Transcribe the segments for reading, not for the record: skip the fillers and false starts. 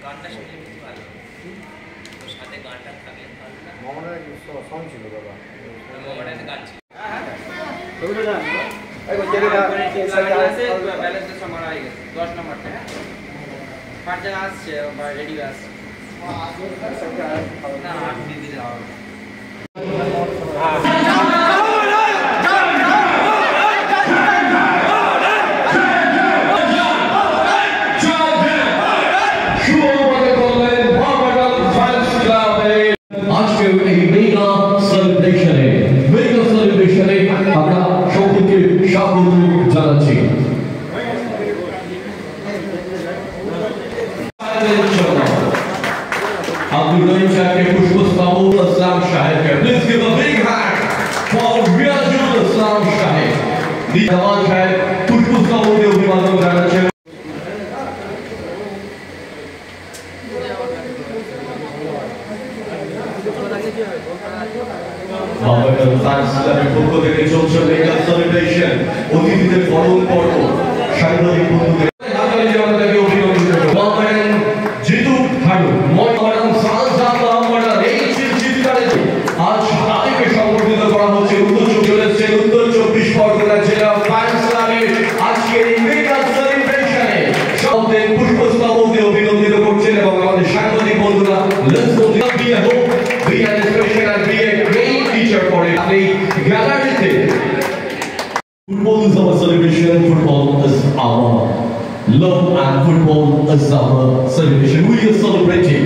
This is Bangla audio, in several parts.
গানটা শুনলে বেশি ভালো, তোর সাথে গানটা থাকলে ভালো না। মোহামেডান সং ছিল দাদা, মোহামেডানের গান ছিল। ব্যালেন্সের সময় হয়ে গেছে 10 নম্বরটা, হ্যাঁ পাঁচ জায়গা আসছে বা রেডি আসছে না, 8 দিয়ে দিলে হবে। Please give a big hand for Riyazul Islam Shahid. The Jawan Shahid पुष्पस्तंभ के अभिवादन জানাচ্ছেন। মোহামেডান ফ্যান্স ক্লাবের পক্ষ থেকে চলছে মেগা সেলিব্রেশন, অতিথিদের বরণ পর্ব, সাংবাদিক বন্ধুদের হাততালি জানাতে অভিনন্দন জানাই। মোহামেডান জিতু হারু, মোহামেডান সানজান মোহামেডান এই চিৎকারে আজ তাদেরকে সংবর্ধিত করা হচ্ছে উত্তর 24 পরগনা জেলা ফ্যান্স ক্লাবের আজকের এই মেগা সেলিব্রেশনে সবাই পুষ্পস্তবক দিয়ে অভিনন্দিত করছেন এবং আমাদের সাংবাদিক বন্ধুরা let's go be a hope be an inspiration and be a great teacher for it. এই গ্যালারিতে football is our celebration, football is our love and football is our celebration. We are celebrating,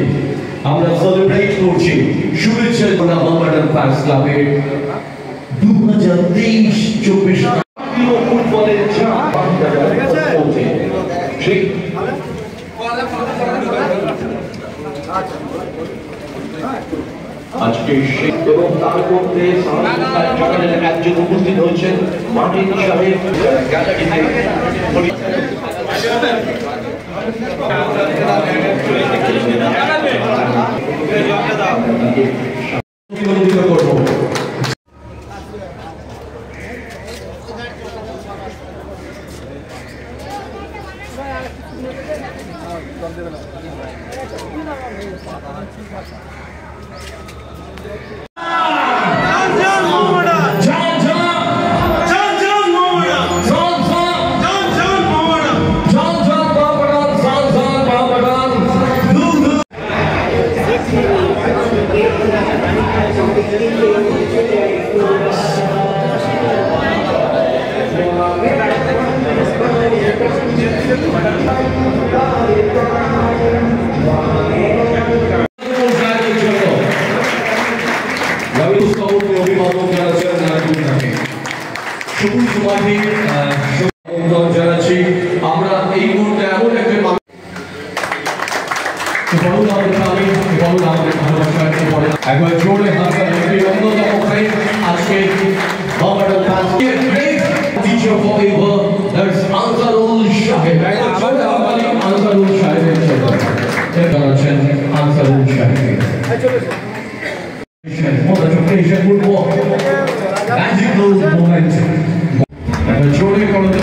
আমরা সেলিব্রেট করছি শুভেচ্ছা মোহামেডান ফ্যান্স ক্লাবের 2023-24 ফুটবলের আজকে এবং তার মধ্যে একজন উপস্থিত হয়েছেন মার্টিন সাহেব গ্যালারিতে করবো। আমরা এই মুহূর্তে এমন একজন একবার জোরে হাততালি অন্যতম ফ্রেন্ড আজকে মোহামেডান ফ্যান্সকে great teacher forever that's Ansarul সাহেব। আনসারুল সাহেবের জন্য জানাচ্ছেন আনসারুল সাহেব। ম্যাজিক্যাল মোমেন্ট একবার জোরে করতে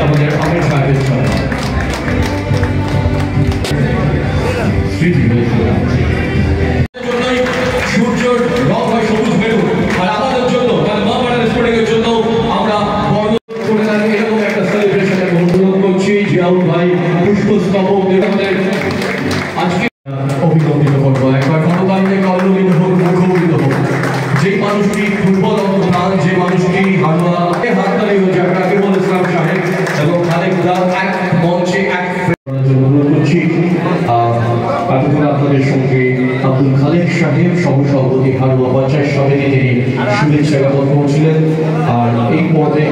আমাদের আমির সাহেবের জন্য সূর্যের রং হয় সবুজ মেরুন, আর আমাদের জন্য মোহামেডান স্পোর্টিং এর জন্য আমরা এরকম একটা সেলিব্রেশনের অনুরোধ করছি জিয়াউল ভাই পুষ্পস্তবক আমাদের আজকে অভিনন্দিত করবো। একবার গণতান্ত্রিক অবলম্বিত হোক, মুখোমুখিত হোক যে মানুষটি ফুটবল অবদান, যে মানুষটি হারুয়া হাততালি হচ্ছে রাকিবুল ইসলাম সাহেব এবং খালেক এক মঞ্চে এক অনুরোধ করছি। এতক্ষণ আপনাদের সঙ্গে আব্দুল খালেক সাহেব সহসভাপতি হারুয়া পঞ্চায়েত সমিতি, তিনি শুভেচ্ছা জ্ঞাপন করছিলেন। আর এই পদে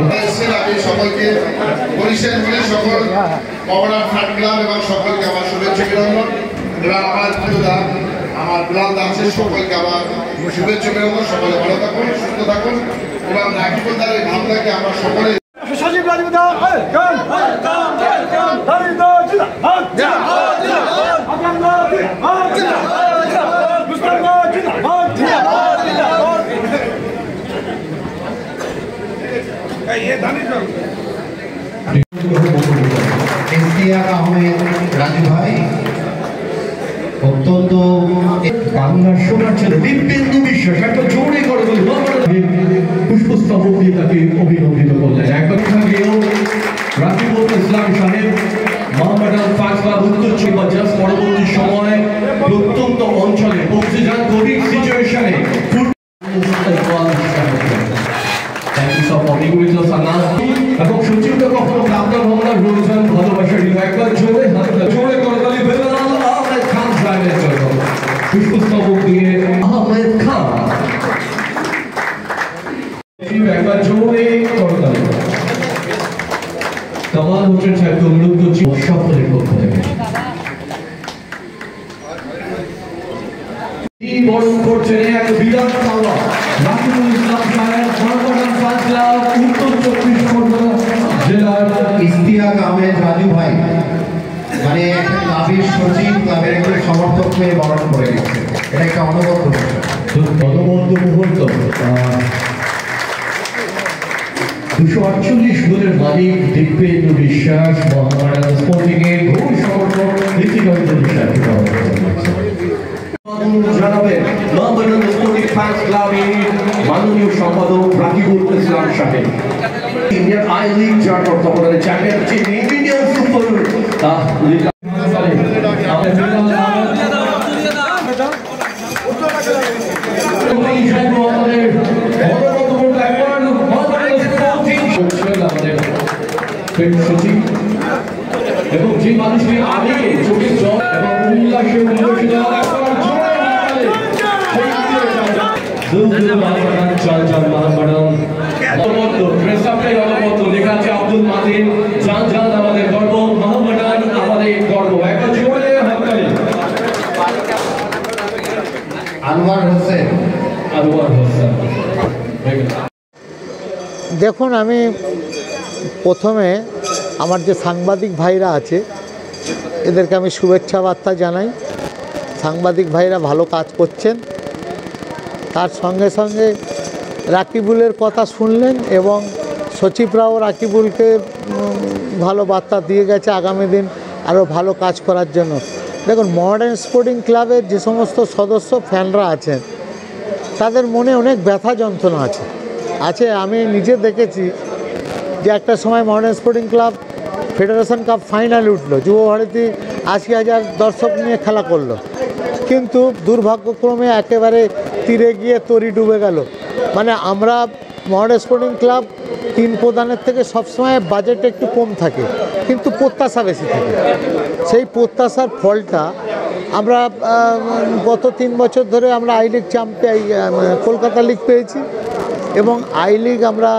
আমি সকলকে বরিশাল সকল মোহামেডান ফ্যান ক্লাব এবং সকলকে আমার শুভেচ্ছা বিনন্দন এবং আমার প্রিয়দা আমার বিলাল দাসের সকলকে আমার শুভেচ্ছা বিনন্দন। সকলে ভালো থাকুন, সুস্থ থাকুন এবং রাকিবুল দার এই ভাবনাকে আমরা সকলে इम्तियाज अहमेद राजू भाई অত্যন্ত বাংলার সোনার ছেলে দিব্যেন্দু বিশ্বাস একটা জোরে করে বলি পুষ্পস্তবক দিয়ে তাকে অভিনন্দিত করলেন। একবার আগেও রাকিবুল ইসলাম সাহেব মোহাম্মদান ফার্স্ট ক্লাব উত্তর চব্বিশ পরবর্তী সময়ে প্রত্যন্ত অঞ্চলে পৌঁছে যান কোভিড সিচুয়েশনে। এবং সচিবটা কখনো আপনার ভাবনার রয়েছেন ভালোবাসার একবার জোরে জোরে করতালি বেলাল আহমেদ খান সাহেবের জন্য পুষ্পস্তবক দিয়ে আহমেদ খান একবার জোরে করতালি। কামাল হোসেন সাহেবকে অনুরোধ করছি সকলের পক্ষ থেকে বরণ করছেন এক বিরাট পাওয়া রাকিবুল ইসলাম সাহেব মোহাম্মদান ফার্স্ট ক্লাব উত্তর চব্বিশ পরগনা জেলার ইস্তিয়াক আহমেদ রাজু ভাই মানে একটা ক্লাবের সচিব ক্লাবের একজন সমর্থক হয়ে বরণ করে গেছে। এটা একটা অনবদ্য মুহূর্ত। 248 গোলের মালিক দিব্যেন্দু বিশ্বাস মোহাম্মদান স্পোর্টিং এর ঘোর সমর্থক ঋতিকান্ত বিশ্বাস জানাবেন মোহাম্মদান স্পোর্টিং ফ্যান্স ক্লাবের মাননীয় সম্পাদক রাকিবুল ইসলাম সাহেব। ইন্ডিয়ান আই লিগ যার বর্তমানে চ্যাম্পিয়নশিপ ইন্ডিয়ান সুপার এবং যে মানুষকে আগে চোখের জল এবং উল্লাসে উল্লসিত লেখা আছে আব্দুল মাতিন জান জান আমাদের গর্ব মোহাম্মদান আমাদের গর্ব একটা জোরে হাততালি। আনোয়ার হোসেন দেখুন, আমি প্রথমে আমার যে সাংবাদিক ভাইরা আছে এদেরকে আমি শুভেচ্ছা বার্তা জানাই। সাংবাদিক ভাইরা ভালো কাজ করছেন, তার সঙ্গে সঙ্গে রাকিবুলের কথা শুনলেন এবং সচিবরাও রাকিবুলকে ভালো বার্তা দিয়ে গেছে আগামী দিন আরও ভালো কাজ করার জন্য। দেখুন, মডার্ন স্পোর্টিং ক্লাবের যে সমস্ত সদস্য ফ্যানরা আছেন তাদের মনে অনেক ব্যথা যন্ত্রণা আছে। আমি নিজে দেখেছি যে একটা সময় modern sporting club federation cup ফাইনালে উঠলো, যুব ভারতী 80,000 দর্শক নিয়ে খেলা করলো, কিন্তু দুর্ভাগ্যক্রমে একেবারে তীরে গিয়ে তরি ডুবে গেল। মানে আমরা মডার্ন স্পোর্টিং ক্লাব তিন প্রদানের থেকে সবসময় বাজেট একটু কম থাকে কিন্তু প্রত্যাশা বেশি থাকে। সেই প্রত্যাশার ফলটা আমরা গত 3 বছর ধরে আমরা আই লিগ কলকাতা লিগ পেয়েছি এবং আই লিগ আমরা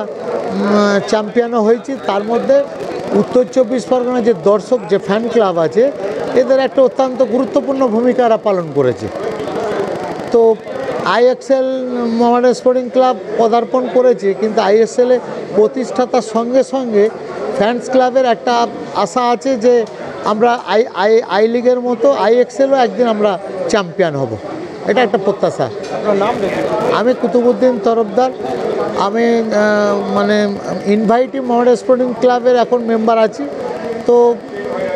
চ্যাম্পিয়নও হয়েছি। তার মধ্যে উত্তর চব্বিশ পরগনা যে দর্শক যে ফ্যান ক্লাব আছে এদের একটা অত্যন্ত গুরুত্বপূর্ণ ভূমিকা এরা পালন করেছে। তো আইএসএল মডার্ন স্পোর্টিং ক্লাব পদার্পণ করেছে, কিন্তু আইএসএলে প্রতিষ্ঠাতার সঙ্গে সঙ্গে ফ্যান্স ক্লাবের একটা আশা আছে যে আমরা আই লিগের মতো আইএসএলও একদিন আমরা চ্যাম্পিয়ন হব, এটা একটা প্রত্যাশা। আমি কুতুবুদ্দিন তরফদার, আমি মানে ইনভাইটি মডার্ন স্পোর্টিং ক্লাবের এখন মেম্বার আছি। তো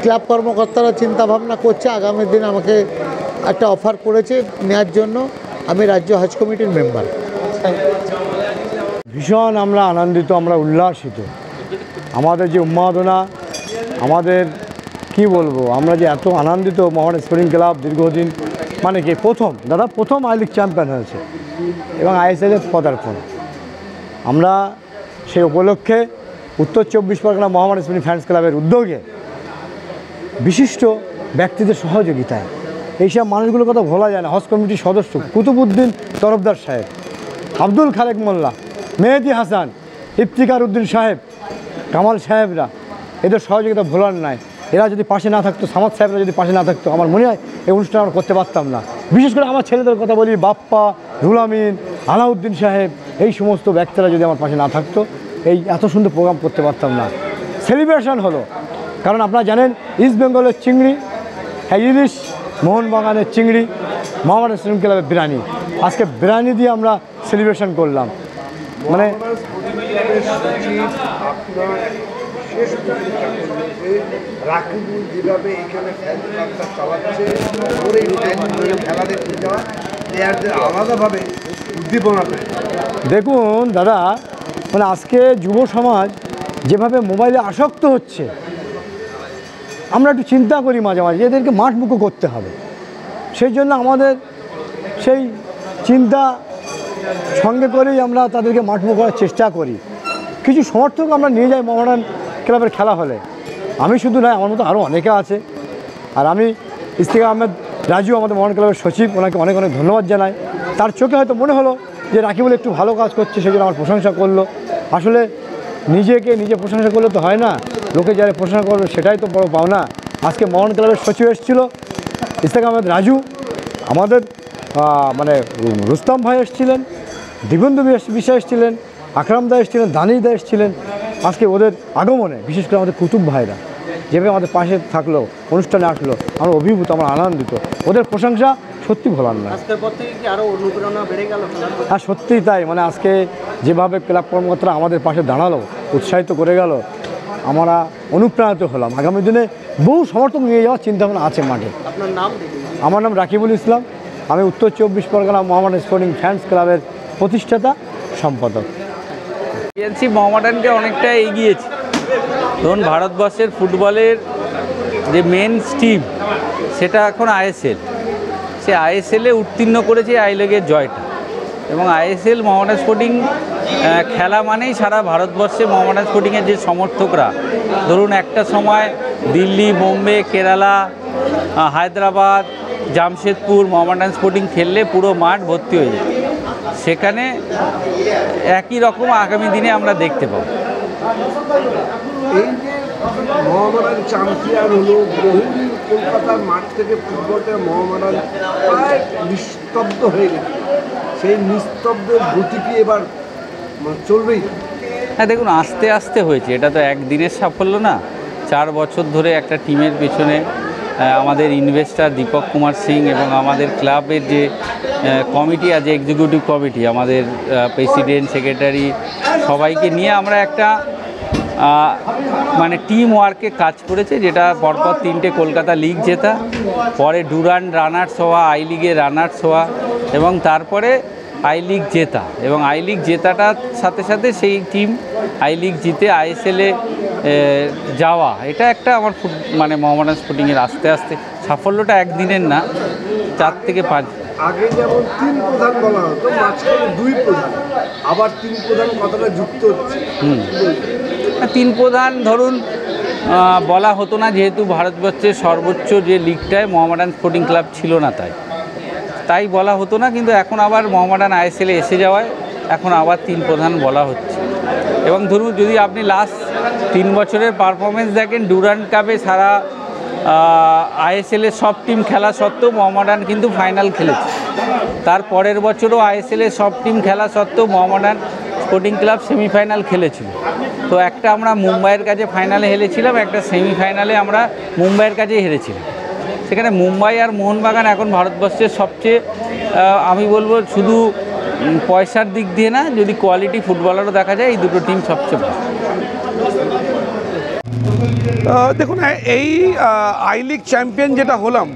ক্লাব কর্মকর্তারা চিন্তাভাবনা করছে, আগামী দিন আমাকে একটা অফার করেছে নেওয়ার জন্য। আমি রাজ্য হজ কমিটির মেম্বার। ভীষণ আমরা আনন্দিত, আমরা উল্লাসিত। আমাদের যে উন্মাদনা, আমাদের কি বলবো, আমরা যে এত আনন্দিত। মডার্ন স্পোর্টিং ক্লাব দীর্ঘদিন মানে কি প্রথম আই লিগ চ্যাম্পিয়ন হয়েছে এবং আইএসএলের পদার্পণ। আমরা সেই উপলক্ষে উত্তর চব্বিশ পরগনা মডার্ন স্পোর্টিং ফ্যান্স ক্লাবের উদ্যোগে বিশিষ্ট ব্যক্তিদের সহযোগিতায় এইসব মানুষগুলোর কথা ভোলা যায় না। হজ কমিটির সদস্য কুতুবুদ্দিন তরফদার সাহেব, আব্দুল খালেক মোল্লা, মেহেদি হাসান, ইফতিকার উদ্দিন সাহেব, কামাল সাহেবরা, এদের সহযোগিতা ভোলার নাই। এরা যদি পাশে না থাকতো, সামাদ সাহেবরা যদি পাশে না থাকতো, আমার মনে হয় এই অনুষ্ঠান আমরা করতে পারতাম না। বিশেষ করে আমার ছেলেদের কথা বলি, বাপ্পা, রুল আমিন, আলাউদ্দিন সাহেব, এই সমস্ত ব্যক্তিরা যদি আমার পাশে না থাকতো এই এত সুন্দর প্রোগ্রাম করতে পারতাম না। সেলিব্রেশন হলো, কারণ আপনারা জানেন ইস্ট বেঙ্গলের চিংড়ি, ইলিশ, মোহনবাগানের চিংড়ি, মডার্ন স্পোর্টিং ক্লাবের বিরিয়ানি, আজকে বিরিয়ানি দিয়ে আমরা সেলিব্রেশন করলাম। মানে রাকিবুল যেভাবে এখানে ফ্যান ক্লাবটা চালাচ্ছে, ওর এই ফ্যানগুলো খেলা দেখতে যাওয়া প্লেয়ারদের আলাদাভাবে উদ্দীপনা পায়। দেখুন দাদা, মানে আজকে যুব সমাজ যেভাবে মোবাইলে আসক্ত হচ্ছে, আমরা একটু চিন্তা করি মাঝে মাঝে এদেরকে মাঠমুখো করতে হবে। সেই জন্য আমাদের সেই চিন্তা সঙ্গে করেই আমরা তাদেরকে মাঠমুখো করার চেষ্টা করি। কিছু সমর্থক আমরা নিয়ে যাই মোহামেডান ক্লাবের খেলা হলে। আমি শুধু নয়, আমার মতো আরও অনেকে আছে। আর আমি ইস্তিকা আহমেদ রাজু, আমাদের মোহামেডান ক্লাবের সচিব, ওনাকে অনেক অনেক ধন্যবাদ জানাই। তার চোখে হয়তো মনে হলো যে রাকিবুল একটু ভালো কাজ করছে, সেই জন্য আমার প্রশংসা করলো। আসলে নিজে প্রশংসা করলে তো হয় না, লোকে যারা প্রশংসা করবে সেটাই তো বড় পাওনা। আজকে মোহামেডান ক্লাবের সচিব এসেছিলো ইস্তিকা আহমেদ রাজু, আমাদের মানে রুস্তম ভাই এসেছিলেন, দিগন্ত বিশ্বাস এসেছিলেন, আকরাম দা এসেছিলেন, দানিশ দা এসেছিলেন। আজকে ওদের আগমনে বিশেষ করে আমাদের কুতুব ভাইরা যেভাবে আমাদের পাশে থাকলো, অনুষ্ঠানে আসলো, আমরা অভিভূত, আমরা আনন্দিত। ওদের প্রশংসা সত্যি ভোলার না। আজকের পর থেকে কি আরও অনুপ্রেরণা বেড়ে গেল? হ্যাঁ, সত্যিই তাই। মানে আজকে যেভাবে ক্লাব কর্মকর্তারা আমাদের পাশে দাঁড়ালো, উৎসাহিত করে গেল, আমরা অনুপ্রাণিত হলাম। আগামী দিনে বহু সমর্থক নিয়ে যাওয়ার চিন্তাভাবনা আছে মাঠে। আপনার নাম? আমার নাম রাকিবুল ইসলাম, আমি উত্তর 24 পরগনা মোহামেডান স্পোর্টিং ফ্যান্স ক্লাবের প্রতিষ্ঠাতা সম্পাদক। টিএনসি মোহামেডানকে অনেকটা এগিয়েছে। ধরুন, ভারতবর্ষের ফুটবলের যে মেন স্ট্রিম সেটা এখন আইএসএল। সে আইএসএলে উত্তীর্ণ করেছে আই লিগের জয়টা, এবং আইএসএল মোহামেডান স্পোর্টিং খেলা মানেই সারা ভারতবর্ষে মোহামেডান স্পোর্টিংয়ের যে সমর্থকরা, ধরুন একটা সময় দিল্লি, বোম্বে, কেরালা, হায়দ্রাবাদ, জামশেদপুর মোহামেডান স্পোর্টিং খেললে পুরো মাঠ ভর্তি হয়ে যায়। সেখানে একই রকম আগামী দিনে আমরা দেখতে পাবো। এই যে মোহামেডান চ্যাম্পিয়ন হলো, বহুদিন কলকাতার মাঠ থেকে ফুটবলটা মোহামেডান প্রায় নিস্তব্ধ হয়ে গেছে, সেই নিস্তব্ধের গতি কি এবার চলবেই? হ্যাঁ, দেখুন, আস্তে আস্তে হয়েছে। এটা তো একদিনের সাফল্য না। 4 বছর ধরে একটা টিমের পেছনে আমাদের ইনভেস্টার দীপক কুমার সিং এবং আমাদের ক্লাবের যে কমিটি আছে, এক্সিকিউটিভ কমিটি, আমাদের প্রেসিডেন্ট, সেক্রেটারি, সবাইকে নিয়ে আমরা একটা মানে টিম ওয়ার্কে কাজ করেছে, যেটা পরপর 3টে কলকাতা লিগ জেতা, পরে ডুরান্ড রানার্স হওয়া, আই লিগে রানার্স হওয়া, এবং তারপরে আই লিগ জেতা, এবং আই লিগ জেতাটার সাথে সাথে সেই টিম আই লিগ জিতে আইএসএলে যাওয়া। এটা একটা আমার মানে মোহামেডান স্পোর্টিংয়ের আস্তে আস্তে সাফল্যটা একদিনের না, 4 থেকে 5। আগে যেমন 3 প্রধান বলা হতো, মাঝখানে 2 প্রধান, আবার 3 প্রধান কথাটা যুক্ত হচ্ছে। 3 প্রধান ধরুন বলা হতো না, যেহেতু ভারতবর্ষের সর্বোচ্চ যে লিগটায় মোহামেডান স্পোর্টিং ক্লাব ছিল না, তাই বলা হতো না। কিন্তু এখন আবার মোহামেডান আইএসএলে এসে যাওয়ায় এখন আবার 3 প্রধান বলা হচ্ছে। এবং ধরুন, যদি আপনি লাস্ট 3 বছরের পারফরমেন্স দেখেন, ডুরান্ড কাপে সারা আইএসএলের সব টিম খেলা সত্ত্বেও মোহামেডান কিন্তু ফাইনাল খেলেছে। তার পরের বছরও আইএসএলের সব টিম খেলা সত্ত্বেও মোহামেডান স্পোর্টিং ক্লাব সেমিফাইনাল খেলেছিল। তো একটা আমরা মুম্বাইয়ের কাছে ফাইনালে হেরেছিলাম, একটা সেমিফাইনালে আমরা মুম্বাইয়ের কাছে হেরেছিলাম। সেখানে মুম্বাই আর মোহনবাগান এখন ভারতবর্ষের সবচেয়ে, আমি বলবো, শুধু পয়সার দিক দিয়ে না, যদি কোয়ালিটি ফুটবলারও দেখা যায়, এই দুটো টিম সবচেয়ে ভালো। দেখুন, এই আই লিগ চ্যাম্পিয়ন যেটা হলাম,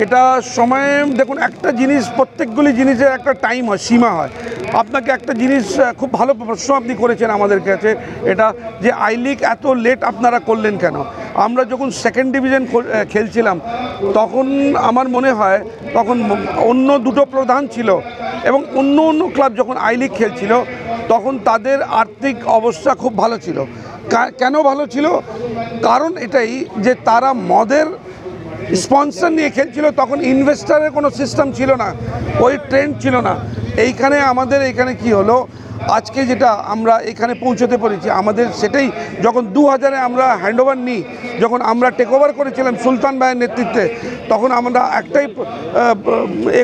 এটা সময়ে দেখুন, একটা জিনিস, প্রত্যেকগুলি জিনিসের একটা টাইম হয়, সীমা হয়। আপনাকে একটা জিনিস খুব ভালো প্রশ্ন আপনি করেছেন আমাদের কাছে, এটা যে আই লিগ এত লেট আপনারা করলেন কেন? আমরা যখন 2nd ডিভিশন খেলছিলাম, তখন আমার মনে হয় তখন অন্য 2টো প্রধান ছিল, এবং অন্য ক্লাব যখন আই লিগ খেলছিল তখন তাদের আর্থিক অবস্থা খুব ভালো ছিল। কেন ভালো ছিল? কারণ এটাই যে তারা মদের স্পন্সর নিয়ে খেলছিল, তখন ইনভেস্টারের কোনো সিস্টেম ছিল না, ওই ট্রেন্ড ছিল না। এইখানে আমাদের এখানে কি হলো, আজকে যেটা আমরা এখানে পৌঁছতে পেরেছি, আমাদের সেটাই যখন 2000-এ আমরা হ্যান্ডওভার নিই, যখন আমরা টেক ওভার করেছিলাম সুলতান ভাইয়ের নেতৃত্বে, তখন আমরা একটাই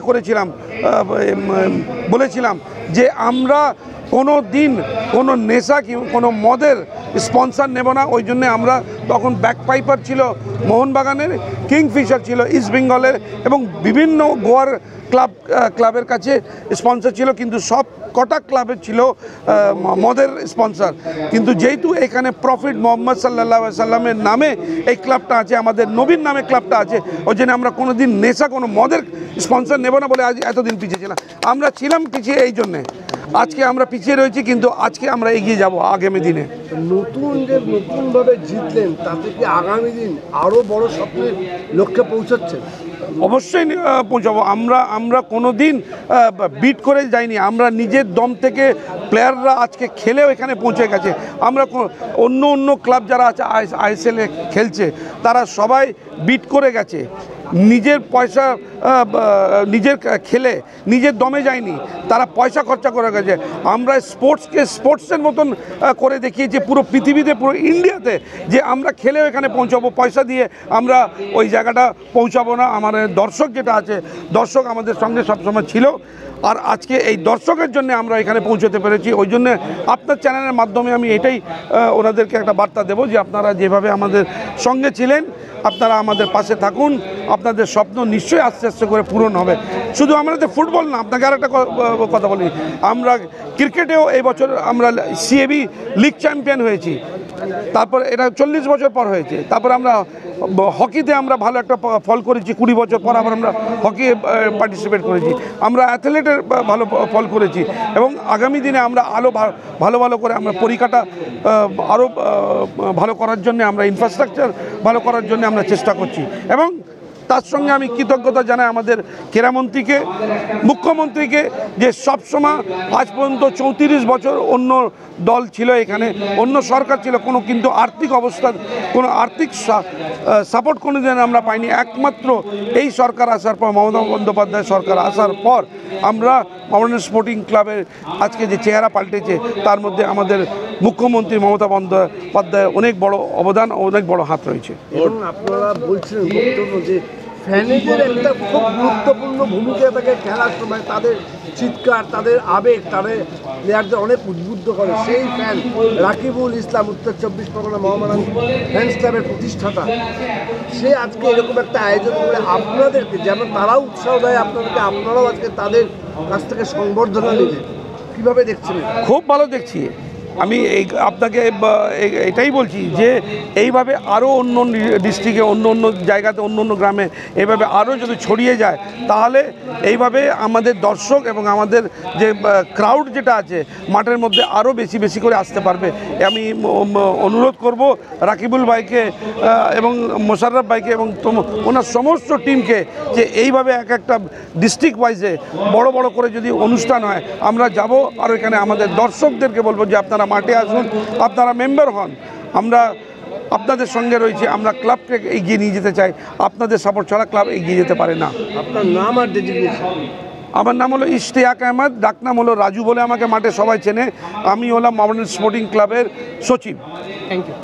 করেছিলাম, বলেছিলাম যে আমরা কোনো দিন কোনো নেশা কি কোনো মদের স্পন্সার নেব না। ওই জন্যে আমরা তখন ব্যাক পাইপার ছিল মোহনবাগানের, কিংফিশার ছিল ইস্ট বেঙ্গলের, এবং বিভিন্ন গোয়ার ক্লাবের কাছে স্পন্সর ছিল, কিন্তু সব কটা ক্লাবের ছিল মদের স্পন্সর। কিন্তু যেহেতু এখানে প্রফিট মোহাম্মদ সাল্লাল্লাহু আলাইহি সাল্লামের নামে এই ক্লাবটা আছে, আমাদের নবীর নামে ক্লাবটা আছে, ওই জন্য আমরা কোনো দিন নেশা কোনো মদের স্পন্সর নেব না বলে আজ এতদিন পিছিয়ে ছিলাম। আমরা ছিলাম পিছিয়ে এই জন্যে, আজকে আমরা পিছিয়ে রয়েছি, কিন্তু আজকে আমরা এগিয়ে যাব আগামী দিনে। নতুনভাবে জিতলেন, তাতে কি আগামী দিন আরও বড় স্বপ্নের লক্ষ্যে পৌঁছাচ্ছেন? অবশ্যই পৌঁছাবো। আমরা কোনো দিন বিট করে যাইনি, আমরা নিজের দম থেকে প্লেয়াররা আজকে খেলেও এখানে পৌঁছে গেছে। আমরা অন্য ক্লাব যারা আছে আইএসএলে খেলছে, তারা সবাই বিট করে গেছে, নিজের পয়সা নিজের খেলে নিজের দমে যায়নি, তারা পয়সা খরচা করে গেছে। আমরা স্পোর্টসকে স্পোর্টসের মতন করে দেখিয়েছি পুরো পৃথিবীতে, পুরো ইন্ডিয়াতে, যে আমরা খেলেও এখানে পৌঁছাবো, পয়সা দিয়ে আমরা ওই জায়গাটা পৌঁছাবো না। আমাদের দর্শক যেটা আছে, দর্শক আমাদের সঙ্গে সবসময় ছিল, আর আজকে এই দর্শকের জন্য আমরা এখানে পৌঁছতে পেরেছি। ওই জন্য আপনার চ্যানেলের মাধ্যমে আমি এটাই ওনাদেরকে একটা বার্তা দেবো যে আপনারা যেভাবে আমাদের সঙ্গে ছিলেন, আপনারা আমাদের পাশে থাকুন, আপনাদের স্বপ্ন নিশ্চয়ই আস্তে আস্তে করে পূরণ হবে। শুধু আমাদের ফুটবল না, আপনাকে আর একটা কথা বলি, আমরা ক্রিকেটেও এই বছর আমরা সিএবি লিগ চ্যাম্পিয়ন হয়েছি, তারপর এটা 40 বছর পর হয়েছে। তারপর আমরা হকিতে আমরা ভালো একটা ফল করেছি, 20 বছর পর আবার আমরা হকি পার্টিসিপেট করেছি, আমরা অ্যাথলেটের ভালো ফল করেছি, এবং আগামী দিনে আমরা ভালো করে আমরা পরীক্ষাটা আরও ভালো করার জন্য, আমরা ইনফ্রাস্ট্রাকচার ভালো করার জন্য আমরা চেষ্টা করছি। এবং তার সঙ্গে আমি কৃতজ্ঞতা জানাই আমাদের ক্রীড়ামন্ত্রীকে, মুখ্যমন্ত্রীকে, যে সবসময় আজ পর্যন্ত 34 বছর অন্য দল ছিল এখানে, অন্য সরকার ছিল, কিন্তু আর্থিক অবস্থা, কোনো আর্থিক সাপোর্ট কোনো দিন আমরা পাইনি। একমাত্র এই সরকার আসার পর, মমতা বন্দ্যোপাধ্যায় সরকার আসার পর, আমরা মোহামেডান স্পোর্টিং ক্লাবের আজকে যে চেহারা পাল্টেছে, তার মধ্যে আমাদের মুখ্যমন্ত্রী মমতা বন্দ্যোপাধ্যায়ের অনেক বড় অবদান, অনেক বড় হাত রয়েছে। এবং আপনারা বলছিলেন যে ফ্যানেদের একটা খুব গুরুত্বপূর্ণ ভূমিকা থাকে খেলার সময়, তাদের চিৎকার, তাদের আবেগ, তাদের প্লেয়ারদের অনেক উদ্বুদ্ধ করে। সেই ফ্যান রাকিবুল ইসলাম, উত্তর 24 পরগনা মোহামেডান ফ্যান্স ক্লাবের প্রতিষ্ঠাতা, সে আজকে এরকম একটা আয়োজন করে আপনাদেরকে, যেমন তারাও উৎসাহ দেয় আপনাদেরকে, আপনারাও আজকে তাদের কাছ থেকে সংবর্ধনা নেবেন, কীভাবে দেখছেন? খুব ভালো দেখছি। আমি আপনাকে এটাই বলছি যে এইভাবে আরও অন্য ডিস্ট্রিক্টে, অন্য জায়গাতে, অন্য গ্রামে এইভাবে আরও যদি ছড়িয়ে যায়, তাহলে এইভাবে আমাদের দর্শক এবং আমাদের যে ক্রাউড যেটা আছে মাঠের মধ্যে আরও বেশি করে আসতে পারবে। আমি অনুরোধ করব রাকিবুল ভাইকে এবং মোশাররফ ভাইকে এবং ওনার সমস্ত টিমকে, যে এইভাবে একটা ডিস্ট্রিক্ট ওয়াইজে বড় করে যদি অনুষ্ঠান হয়, আমরা যাব, আর এখানে আমাদের দর্শকদেরকে বলবো যে আপনারা মাঠে আসুন, আপনারা মেম্বার হন, আমরা আপনাদের সঙ্গে রয়েছি, আমরা ক্লাবকে এগিয়ে নিয়ে যেতে চাই। আপনাদের সাপোর্ট ছাড়া ক্লাব এগিয়ে যেতে পারে না। আপনার নাম আর ডেজিগনেশন? আমার নাম হলো ইশতিয়াক আহমেদ, ডাকনাম হলো রাজু বলে আমাকে মাঠে সবাই চেনে। আমি হলাম মোহামেডান স্পোর্টিং ক্লাবের সচিব। Thank you.